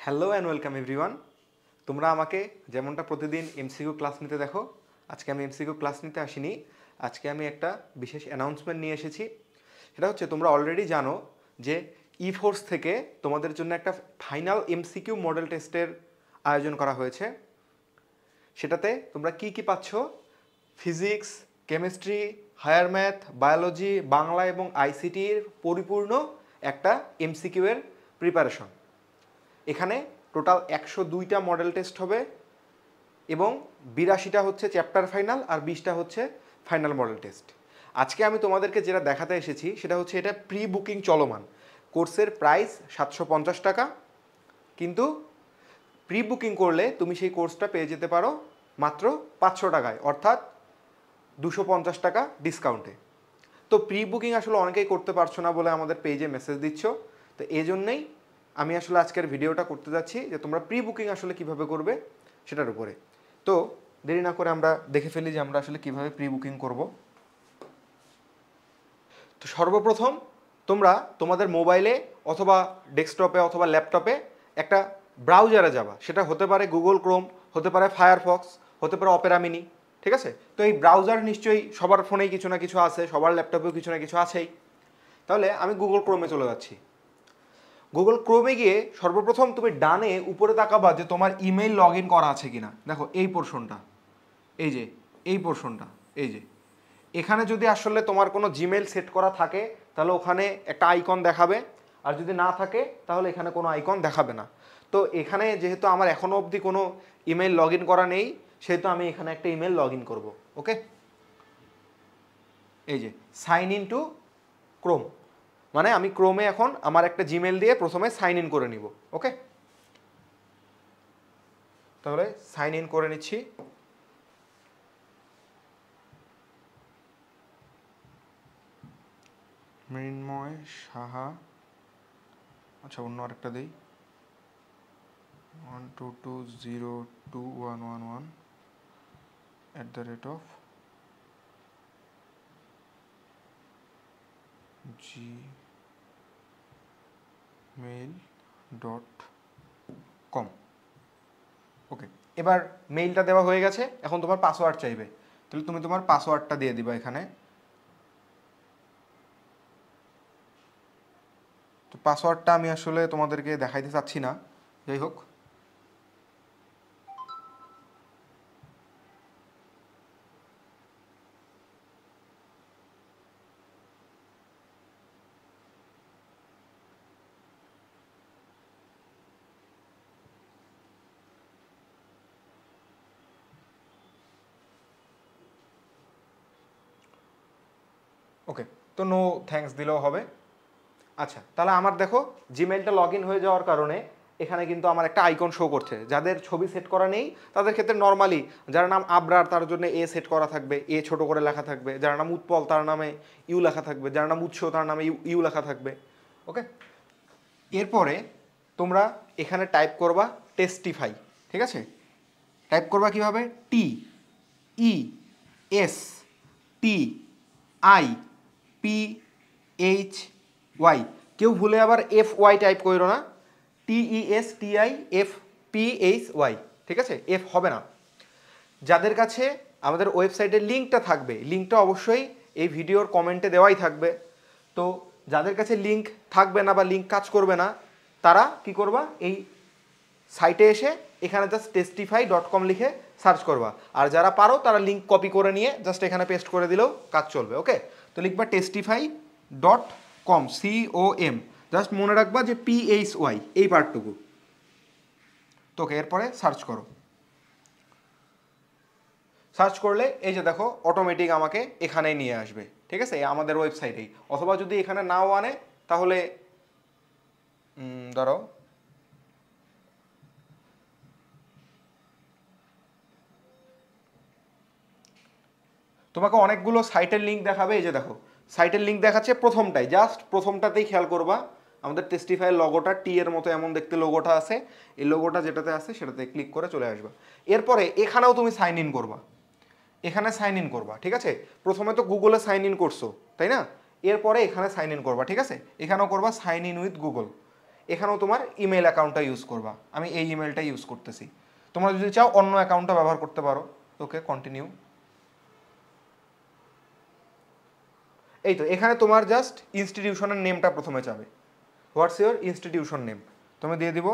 Hello and welcome everyone. তোমরা আমাকে যেমনটা প্রতিদিন এমসিকিউ ক্লাস নিতে দেখো, আজকে আমি এমসিকিউ ক্লাস নিতে আসিনি। আজকে আমি একটা বিশেষ অ্যানাউন্সমেন্ট নিয়ে এসেছি। সেটা হচ্ছে, তোমরা অলরেডি জানো যে ইফোর্স থেকে তোমাদের জন্য একটা ফাইনাল এমসিকিউ মডেল টেস্টের আয়োজন করা হয়েছে। সেটাতে তোমরা কি কি পাচ্ছ? Physics, chemistry, higher math, biology, Bangla এবং আইসিটির পরিপূর্ণ একটা এমসিকিউ এর প্রিপারেশন। এখানে টোটাল 102টা মডেল টেস্ট হবে এবং 82টা হচ্ছে চ্যাপ্টার ফাইনাল আর 20টা হচ্ছে ফাইনাল মডেল টেস্ট। আজকে আমি তোমাদেরকে যেটা দেখাতে এসেছি সেটা হচ্ছে এটা প্রি বুকিং চলমান। কোর্সের প্রাইস 750 টাকা, কিন্তু প্রি বুকিং করলে তুমি সেই কোর্সটা পেয়ে যেতে পারো মাত্র 500 টাকায়, অর্থাৎ 250 টাকা ডিসকাউন্টে। তো প্রি বুকিং আসলে অনেকেই করতে পারছো না বলে আমাদের পেজে মেসেজ দিচ্ছ। তো এই জন্যেই আমি আসলে আজকের ভিডিওটা করতে যাচ্ছি যে তোমরা প্রি বুকিং আসলে কিভাবে করবে সেটার উপরে। তো দেরি না করে আমরা দেখে ফেলি যে আমরা আসলে কিভাবে প্রি বুকিং করব। তো সর্বপ্রথম তোমরা তোমাদের মোবাইলে অথবা ডেস্কটপে অথবা ল্যাপটপে একটা ব্রাউজারে যাবা। সেটা হতে পারে গুগল ক্রোম, হতে পারে ফায়ারফক্স, হতে পারে অপেরা মিনি, ঠিক আছে? তো এই ব্রাউজার নিশ্চয়ই সবার ফোনেই কিছু না কিছু আছে, সবার ল্যাপটপেও কিছু না কিছু আছেই। তাহলে আমি গুগল ক্রোমে চলে যাচ্ছি। গুগল ক্রোমে গিয়ে সর্বপ্রথম তুমি ডানে উপরে তাকাবা যে তোমার ইমেইল লগ ইন করা আছে কিনা। দেখো এই পোর্শনটা, এই যে এই পোর্শনটা, এই যে এখানে যদি আসলে তোমার কোনো জিমেইল সেট করা থাকে তাহলে ওখানে একটা আইকন দেখাবে, আর যদি না থাকে তাহলে এখানে কোনো আইকন দেখাবে না। তো এখানে যেহেতু আমার এখনও অবধি কোনো ইমেইল লগ ইন করা নেই, সেহেতু আমি এখানে একটা ইমেল লগ ইন করবো। ওকে, এই যে সাইন ইন টু ক্রোম, মানে আমি ক্রোমে এখন আমার একটা জিমেল দিয়ে প্রথমে সাইন ইন করে নিব। ওকে, তাহলে সাইন ইন করে নিচ্ছি। মৃন্ময় সাহা, আচ্ছা অন্য আরেকটা দিই, 12211@gmail.com। ওকে, এবার মেইলটা দেওয়া হয়ে গেছে, এখন তোমার পাসওয়ার্ড চাইবে। তাহলে তুমি তোমার পাসওয়ার্ডটা দিয়ে দিবা এখানে। তো পাসওয়ার্ডটা আমি আসলে তোমাদেরকে দেখাইতে চাচ্ছি না, যাই হোক। ওকে, তো নো থ্যাঙ্কস দিলেও হবে। আচ্ছা, তাহলে আমার দেখো জিমেলটা লগ ইন হয়ে যাওয়ার কারণে এখানে কিন্তু আমার একটা আইকন শো করছে। যাদের ছবি সেট করা নেই তাদের ক্ষেত্রে নর্মালি, যার নাম আবরার তার জন্য এ সেট করা থাকবে, এ ছোট করে লেখা থাকবে। যার নাম উৎপল তার নামে ইউ লেখা থাকবে, যার নাম উৎস তার নামে ইউ লেখা থাকবে। ওকে, এরপরে তোমরা এখানে টাইপ করবা টেস্টিফাই, ঠিক আছে? টাইপ করবা কিভাবে? T E S T I P H Y. কেউ ভুলে আবার এফ ওয়াই টাইপ করো না, TESTIFPHY, ঠিক আছে? এফ হবে না। যাদের কাছে আমাদের ওয়েবসাইটের লিঙ্কটা থাকবে, লিঙ্কটা অবশ্যই এই ভিডিওর কমেন্টে দেওয়াই থাকবে। তো যাদের কাছে লিঙ্ক থাকবে না বা লিঙ্ক কাজ করবে না, তারা কি করবা? এই সাইটে এসে এখানে জাস্ট testify.com লিখে সার্চ করবা। আর যারা পারো তারা লিঙ্ক কপি করে নিয়ে জাস্ট এখানে পেস্ট করে দিলেও কাজ চলবে। ওকে, তো লিখবা testify.com, COM, জাস্ট মনে রাখবা যে PHY এই পার্টটুকু। তোকে এরপরে সার্চ করো। সার্চ করলে এই যে দেখো অটোমেটিক আমাকে এখানেই নিয়ে আসবে, ঠিক আছে? আমাদের ওয়েবসাইটেই। অথবা যদি এখানে নাও আনে তাহলে ধরো তোমাকে অনেকগুলো সাইটের লিঙ্ক দেখাবে। এই যে দেখো সাইটের লিঙ্ক দেখাচ্ছে প্রথমটাই, জাস্ট প্রথমটাতেই খেয়াল করবা। আমাদের টেস্টিফাইয়ের লগোটা টি এর মতো এমন দেখতে লোগোটা আছে, এই লোগোটা যেটাতে আছে সেটাতে ক্লিক করে চলে আসবা। এরপরে এখানেও তুমি সাইন ইন করবা, এখানে সাইন ইন করবা, ঠিক আছে? প্রথমে তো গুগলে সাইন ইন করছো, তাই না? এরপরে এখানে সাইন ইন করবা, ঠিক আছে? এখানেও করবা সাইন ইন উইথ গুগল। এখানেও তোমার ইমেল অ্যাকাউন্টটা ইউজ করবা, আমি এই ইমেলটা ইউজ করতেছি। তোমরা যদি চাও অন্য অ্যাকাউন্টটা ব্যবহার করতে পারো। ওকে, কন্টিনিউ। এই তো এখানে তোমার জাস্ট ইনস্টিটিউশনের নেমটা প্রথমে যাবে। হোয়াটস ইউর ইনস্টিটিউশন নেম, তুমি দিয়ে দিব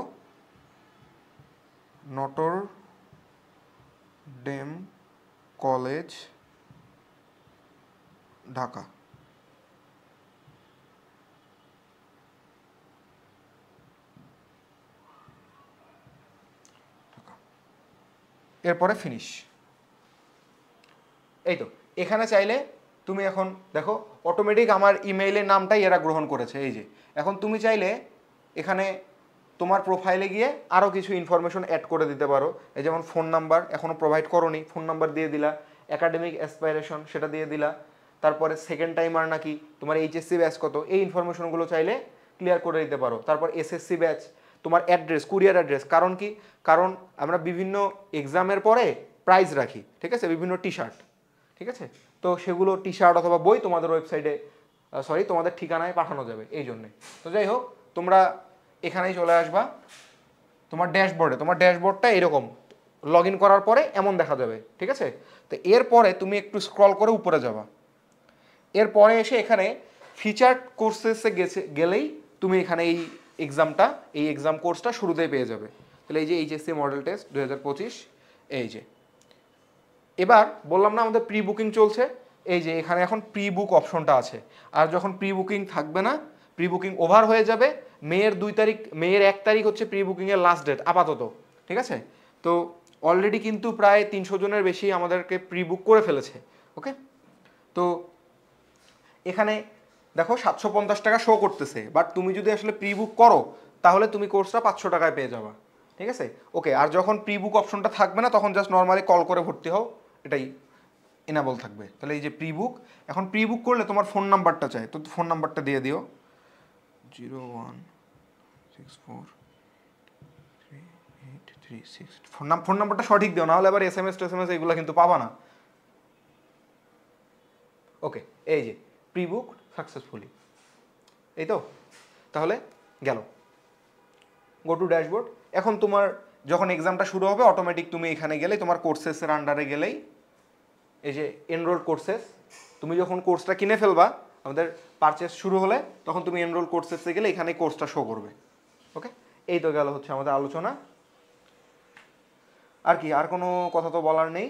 নটর ডেম কলেজ ঢাকা। এরপরে ফিনিশ। এই তো এখানে চাইলে তুমি এখন দেখো অটোমেটিক আমার ইমেইলের নামটাই এরা গ্রহণ করেছে। এই যে এখন তুমি চাইলে এখানে তোমার প্রোফাইলে গিয়ে আরও কিছু ইনফরমেশন অ্যাড করে দিতে পারো। এই যেমন ফোন নাম্বার এখনও প্রোভাইড করোনি, ফোন নাম্বার দিয়ে দিলা, একাডেমিক অ্যাসপাইরেশন সেটা দিয়ে দিলা, তারপরে সেকেন্ড টাইমার নাকি, তোমার এইচএসসি ব্যাচ কত, এই ইনফরমেশনগুলো চাইলে ক্লিয়ার করে দিতে পারো। তারপর এসএসসি ব্যাচ, তোমার অ্যাড্রেস, কুরিয়ার অ্যাড্রেস। কারণ কি, কারণ আমরা বিভিন্ন এক্সামের পরে প্রাইজ রাখি, ঠিক আছে, বিভিন্ন টি শার্ট, ঠিক আছে, তো সেগুলো টি শার্ট অথবা বই তোমাদের ওয়েবসাইটে তোমাদের ঠিকানায় পাঠানো যাবে এই জন্যে। তো যাই হোক, তোমরা এখানেই চলে আসবা তোমার ড্যাশবোর্ডে। তোমার ড্যাশবোর্ডটা এরকম লগ ইন করার পরে এমন দেখা যাবে, ঠিক আছে। তো এরপরে তুমি একটু স্ক্রল করে উপরে যাবা। এরপরে এসে এখানে ফিচার্ড কোর্সেসে গেলেই তুমি এখানে এই এক্সাম কোর্সটা শুরুতেই পেয়ে যাবে। তাহলে এই যে এইচএসসি মডেল টেস্ট 2025, এই যে এবার বললাম না আমাদের প্রি বুকিং চলছে, এই যে এখানে এখন প্রি বুক অপশনটা আছে। আর যখন প্রি বুকিং থাকবে না, প্রি বুকিং ওভার হয়ে যাবে, মেয়ের 1 তারিখ হচ্ছে প্রি বুকিংয়ের লাস্ট ডেট আপাতত, ঠিক আছে। তো অলরেডি কিন্তু প্রায় 300 জনের বেশি আমাদেরকে প্রি বুক করে ফেলেছে। ওকে, তো এখানে দেখো 750 টাকা শো করতেছে, বাট তুমি যদি আসলে প্রি বুক করো তাহলে তুমি কোর্সটা 500 টাকায় পেয়ে যাবা, ঠিক আছে। ওকে, আর যখন প্রি বুক অপশনটা থাকবে না তখন জাস্ট নর্মালি কল করে ভর্তি হও, এটাই এনাবল থাকবে। তাহলে এই যে প্রি বুক, এখন প্রি বুক করলে তোমার ফোন নাম্বারটা চাই, তো ফোন নাম্বারটা দিয়ে দিও 01643836। ফোন নাম্বারটা সঠিক দিও, না হলে আবার এসএমএস এগুলো কিন্তু পাবা না। ওকে, এই যে প্রি বুক সাকসেসফুলি, এই তো। তাহলে গেল, গো টু ড্যাশবোর্ড। এখন তোমার যখন এক্সামটা শুরু হবে অটোমেটিক তুমি এখানে গেলেই তোমার কোর্সেসের আন্ডারে গেলেই এই যে এনরোল কোর্সেস, তুমি যখন কোর্সটা কিনে ফেলবা, আমাদের পারচেস শুরু হলে তখন তুমি এনরোল কোর্সেসে গেলে এখানে কোর্সটা শো করবে। ওকে, এই তো গেল হচ্ছে আমাদের আলোচনা। আর কি, আর কোনো কথা তো বলার নেই।